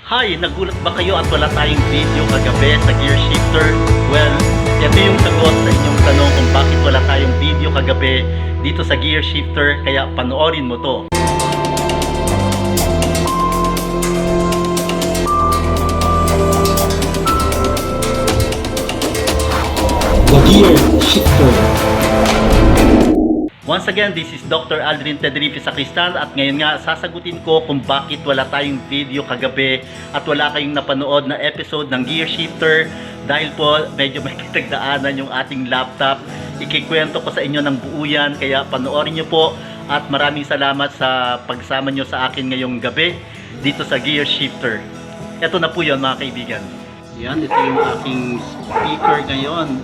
Hi, nagulat ba kayo at wala tayong video kagabi sa gear shifter? Well, ito yung sagot sa inyong tanong kung bakit wala tayong video kagabi dito sa gear shifter, kaya panoorin mo to. The Gear Shifter. Once again, this is Dr. Aldrin Tedrifi Sacristan at ngayon nga sasagutin ko kung bakit wala tayong video kagabi at wala kayong napanood na episode ng Gear Shifter dahil po medyo may kitagdaanan yung ating laptop. Ikikwento ko sa inyo ng buo yan, kaya panoorin nyo po at maraming salamat sa pagsama nyo sa akin ngayong gabi dito sa Gear Shifter. Ito na po yun mga kaibigan. Yan, ito yung aking speaker ngayon.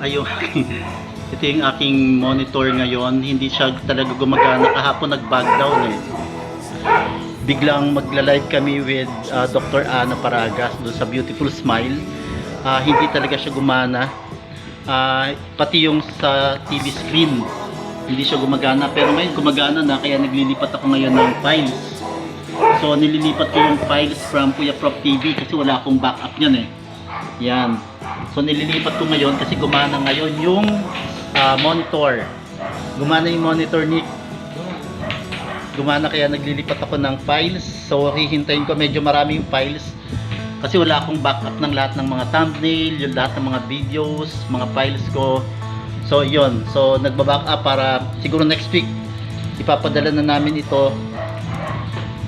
Ito yung aking monitor ngayon. Hindi siya talaga gumagana. Kahapon nag-bug down eh. Biglang magla-live kami with Dr. Ana Paragas doon sa Beautiful Smile. Hindi talaga siya gumana. Pati yung sa TV screen hindi siya gumagana. Pero ngayon gumagana na, kaya naglilipat ako ngayon ng files. So nililipat ko yung files from Kuya Prof TV kasi wala akong backup yan eh. Yan. So nililipat ko ngayon kasi gumana ngayon yung monitor. Gumana yung monitor ni gumana, kaya naglilipat ako ng files. So hihintayin ko, medyo maraming files kasi wala akong backup ng lahat ng mga thumbnail, yung lahat ng mga videos, mga files ko. So yun, so nagba-backup para siguro next week ipapadala na namin ito.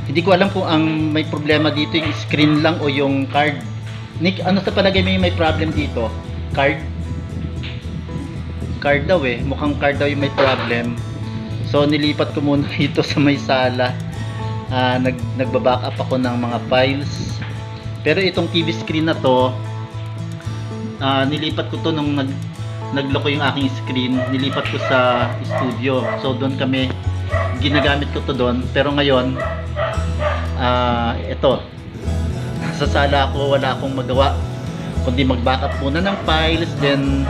Hindi ko alam kung ang may problema dito yung screen lang o yung card. Nick, ano sa palagay mo yung may problem dito? Card daw eh, mukhang card daw yung may problem. So nilipat ko muna dito sa may sala. Nagba-backup ako ng mga files. Pero itong TV screen na to, nilipat ko to nung nagloko yung aking screen, nilipat ko sa studio. So doon kami, ginagamit ko to doon. Pero ngayon, ito, sa sala ako, wala akong magawa kundi mag-backup muna ng files, then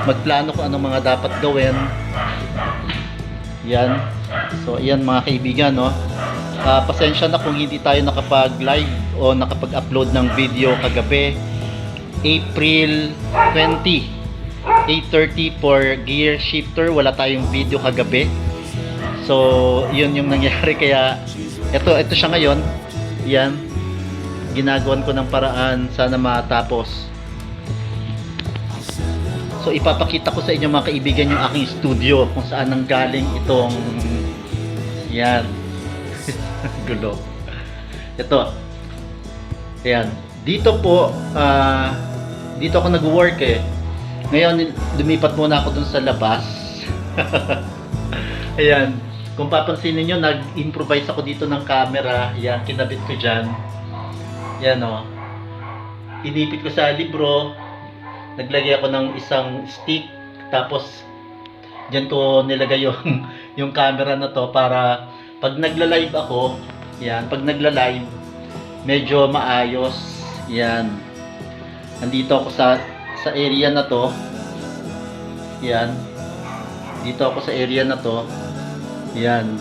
magplano ko anong mga dapat gawin. Yan. So ayan mga kaibigan, no. Pasensya na kung hindi tayo nakapag-live o nakapag-upload ng video kagabi. April 20, 8:30 for Gear Shifter, wala tayong video kagabi. So yun yung nangyari, kaya ito siya ngayon. Yan. Ginagawan ko ng paraan, sana matapos. So ipapakita ko sa inyo mga kaibigan yung aking studio kung saan nanggaling itong yan. Gulo. Ito. Ayan. Dito po dito ako nag-work eh. Ngayon lumipat muna ako dun sa labas. Ayan. Kung papansinin niyo, nag-improvise ako dito ng camera. Yan, kinabit ko diyan. Yan o. Inipit ko sa libro. Naglagay ako ng isang stick. Tapos, dyan ko nilagay yung camera na to para pag nagla-live ako, yan, pag nagla-live, medyo maayos. Yan. Nandito ako sa area na to. Yan. Dito ako sa area na to. Yan.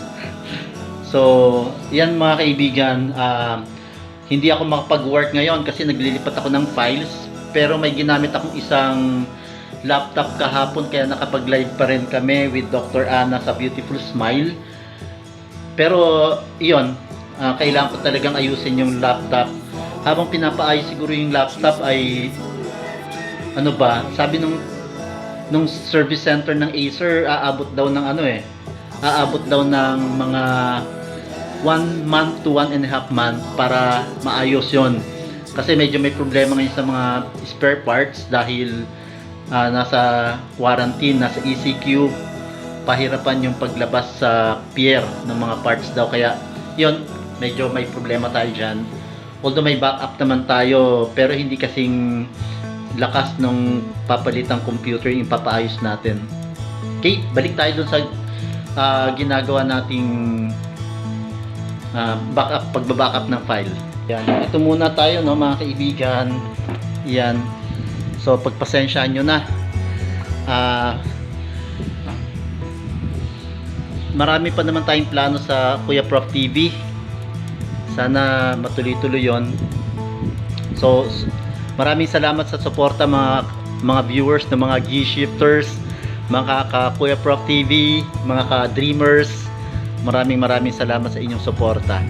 So, yan mga kaibigan, hindi ako makapag-work ngayon kasi naglilipat ako ng files, pero may ginamit akong isang laptop kahapon kaya nakapag-live pa rin kami with Dr. Ana sa Beautiful Smile. Pero iyon, kailangan ko talagang ayusin yung laptop. Habang pinapaayos siguro yung laptop ay ano ba, sabi nung service center ng Acer, aabot daw ng mga 1 month to 1.5 month para maayos yon. Kasi medyo may problema ngayon sa mga spare parts dahil nasa quarantine, nasa ECQ, pahirapan yung paglabas sa pier ng mga parts daw, kaya yon, medyo may problema tayo dyan. Although may backup naman tayo, pero hindi kasing lakas nung papalitang computer yung papaayos natin. Okay, balik tayo dun sa ginagawa nating pagbabackup ng file. Yan, ito muna tayo, no mga kaibigan. Yan. So pagpasensyaan nyo na. Marami pa naman tayong plano sa Kuya Prof TV. Sana matuloy-tuloy yon. So maraming salamat sa suporta mga viewers ng mga G-Shifters, mga ka-Kuya Prof TV, mga ka-Dreamers. Maraming salamat sa inyong suporta.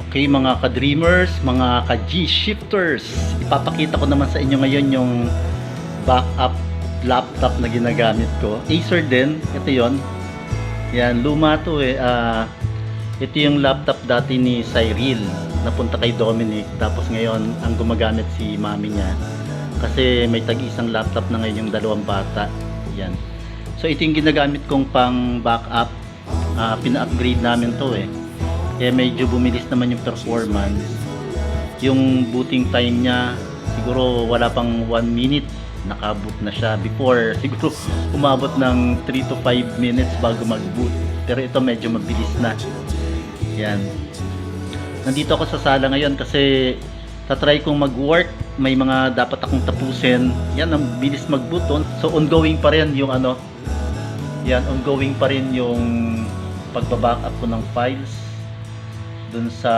Okay mga ka-Dreamers, mga ka-G-Shifters, ipapakita ko naman sa inyo ngayon yung backup laptop na ginagamit ko. Acer din, ito yon. Yan, luma to eh. Ito yung laptop dati ni Cyril, napunta kay Dominic, tapos ngayon ang gumagamit si mami niya kasi may tag-isang laptop na ngayon yung dalawang bata. Yan. So ito yung ginagamit kong pang backup. Pina-upgrade namin to eh. Kaya medyo bumilis naman yung performance. Yung booting time niya siguro wala pang 1 minute nakaboot na siya. Before siguro umabot ng 3 to 5 minutes bago mag-boot. Pero ito medyo mabilis na. Yan. Nandito ako sa sala ngayon kasi tatry kong mag-work. May mga dapat akong tapusin. Yan, ang bilis mag-boot. So ongoing pa rin yung ano. Yan, ongoing pa rin yung pagba-backup ko ng files dun sa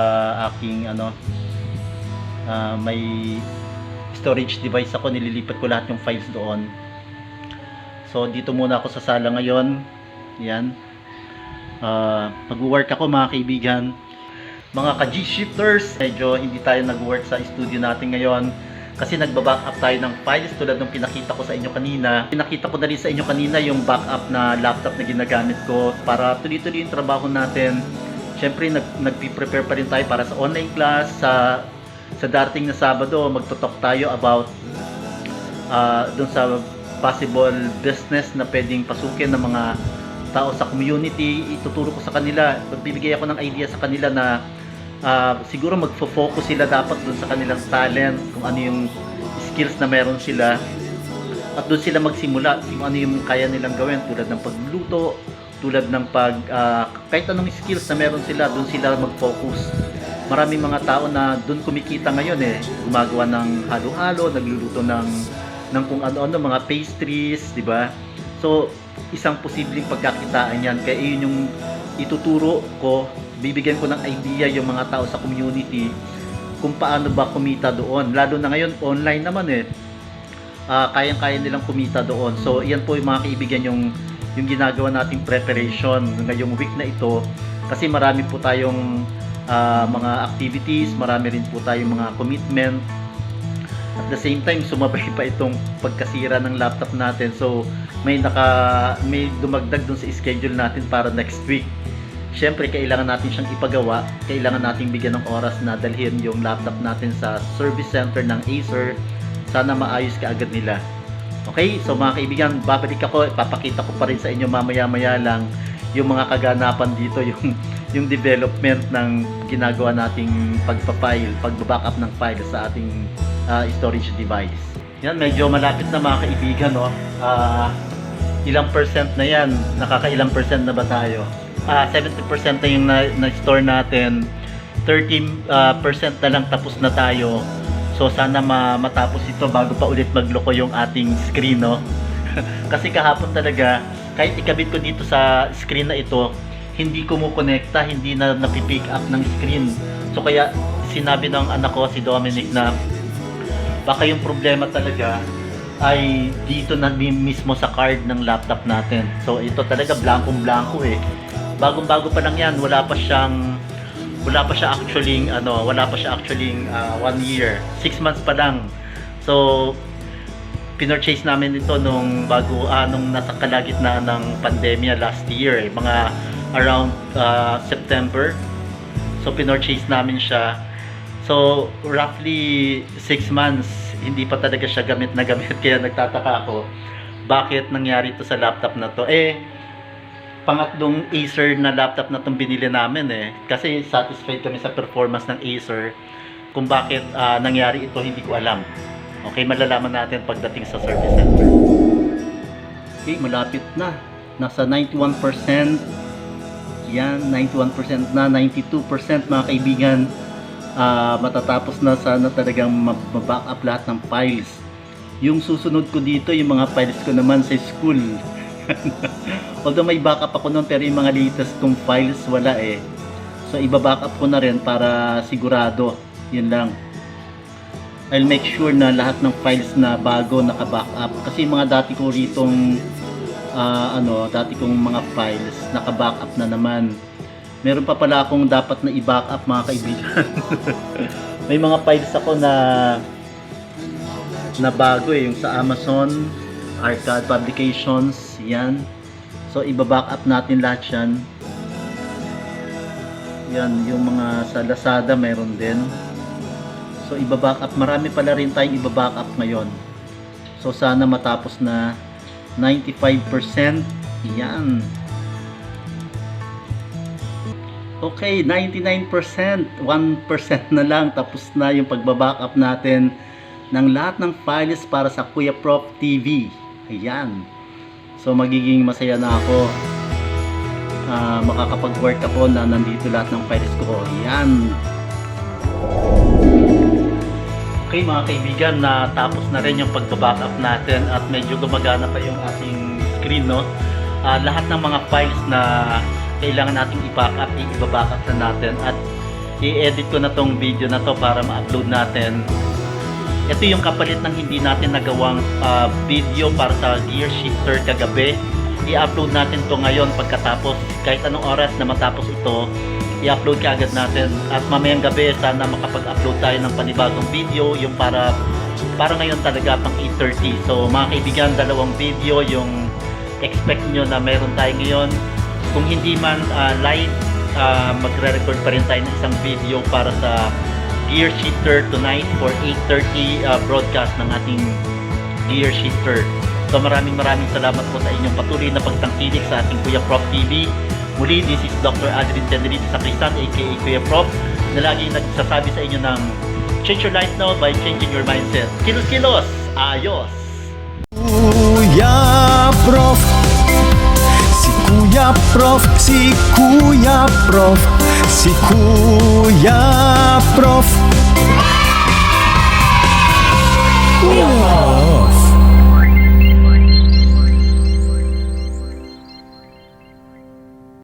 aking ano, may storage device ako, nililipat ko lahat yung files doon. So dito muna ako sa sala ngayon. Yan, mag-work ako mga kaibigan, mga ka-G-Shifters. Medyo hindi tayo nag-work sa studio natin ngayon kasi nagba-backup tayo ng files tulad ng pinakita ko sa inyo kanina. Pinakita ko na rin sa inyo kanina yung backup na laptop na ginagamit ko para tuloy-tuloy yung trabaho natin. Siyempre nagpi-prepare pa rin tayo para sa online class. Sa darating na Sabado magto-talk tayo about dun sa possible business na pwedeng pasukin ng mga tao sa community. Ituturo ko sa kanila, magbibigay ako ng idea sa kanila na siguro magfo-focus sila dapat dun sa kanilang talent, kung ano yung skills na meron sila, at dun sila magsimula kung ano yung kaya nilang gawin, tulad ng pagluto, tulad ng kahit anong skills na meron sila, dun sila mag-focus. Maraming mga tao na dun kumikita ngayon eh, gumagawa ng halo-halo, nagluluto ng kung ano-ano, mga pastries, di ba? So isang posibleng pagkakitaan yan, kaya yun yung ituturo ko. Bibigyan ko ng idea yung mga tao sa community kung paano ba kumita doon, lalo na ngayon online naman eh. Kayang-kaya nilang kumita doon. So yan po yung mga kaibigan yung ginagawa nating preparation ngayong week na ito, kasi marami po tayong mga activities, marami rin po tayong mga commitment. At the same time, sumabay pa itong pagkasira ng laptop natin. So may dumagdag dun sa schedule natin para next week. Siyempre, kailangan natin siyang ipagawa. Kailangan nating bigyan ng oras na dalhin yung laptop natin sa service center ng Acer. Sana maayos kaagad nila. Okay, so mga kaibigan, babalik ako. Ipapakita ko pa rin sa inyo mamaya-maya lang yung mga kaganapan dito, yung development ng ginagawa nating pagba-backup ng file sa ating storage device. Yan, medyo malapit na mga kaibigan, no? Ilang percent na yan? Nakakailang percent na ba tayo? 70% na yung na-store natin. 30% na lang tapos na tayo. So sana matapos ito bago pa ulit magloko yung ating screen, no? Kasi kahapon talaga, kahit ikabit ko dito sa screen na ito, hindi kumukonekta, hindi na napipick up ng screen. So kaya sinabi ng anak ko, si Dominic, na baka yung problema talaga ay dito na mismo sa card ng laptop natin. So ito talaga blankong-blanko eh. Bagong-bago pa lang yan, wala pa siya actually 1 year, 6 months pa lang. So pinurchase namin ito nung nasa kalagitnaan ng pandemya last year, mga around September. So pinurchase namin siya. So roughly 6 months hindi pa talaga siya gamit na gamit, kaya nagtataka ako bakit nangyari ito sa laptop na to. Pangatlong Acer na laptop na itong binili namin eh. Kasi satisfied kami sa performance ng Acer. Kung bakit nangyari ito, hindi ko alam. Okay, malalaman natin pagdating sa service center. Okay, malapit na. Nasa 91%. Yan, 91% na, 92% mga kaibigan. Matatapos na, sana talagang ma-backup lahat ng files. Yung susunod ko dito, yung mga files ko naman sa school. Although may backup ako noon, pero yung mga latest kong files wala eh. So iba-backup ko na rin para sigurado. Yun lang. I'll make sure na lahat ng files na bago naka-backup. Kasi mga dati ko ritong dati kong mga files naka-backup na naman. Meron pa pala akong dapat na i-backup mga kaibigan. May mga files ako na bago yung sa Amazon Arcade Publications, yan. So iba-backup natin lahat yan. Yan, yung mga sa Lazada mayroon din. So iba-backup, marami pala rin tayong iba-backup ngayon. So sana matapos na 95%. Yan. Okay, 99%. 1% na lang. Tapos na yung pagba-backup natin ng lahat ng files para sa Kuya Prof TV. Ayan. So magiging masaya na ako. Makakapag-work ako na nandito lahat ng files ko. Ayan. Okay mga kaibigan, na tapos na rin yung pagba-backup natin at medyo gumagana pa yung ating screen, no? Lahat ng mga files na kailangan nating i-backup, i-backup na natin at i-edit ko na tong video na to para ma-upload natin. Ito yung kapalit ng hindi natin nagawang video para sa gear shifter kagabi. I-upload natin to ngayon pagkatapos, kahit anong oras na matapos ito, i-upload ka agad natin. At mamayang gabi sana makapag-upload tayo ng panibagong video, yung para ngayon talaga pang 8:30. So mga kaibigan, dalawang video yung expect nyo na meron tayo ngayon. Kung hindi man live, magre-record pa rin tayo ng isang video para sa gear shifter tonight for 8:30 broadcast ng ating gear shifter. So maraming salamat po sa inyong patuloy na pagtangkilik sa ating Kuya Prof TV. Muli, this is Dr. Adrian Tedrifi Sacristan aka Kuya Prof, na laging nagsasabi sa inyo ng change your life now by changing your mindset. Kilos! Ayos! Kuya Prof, si Kuya Prof, si Kuya Prof, si Kuya Prof.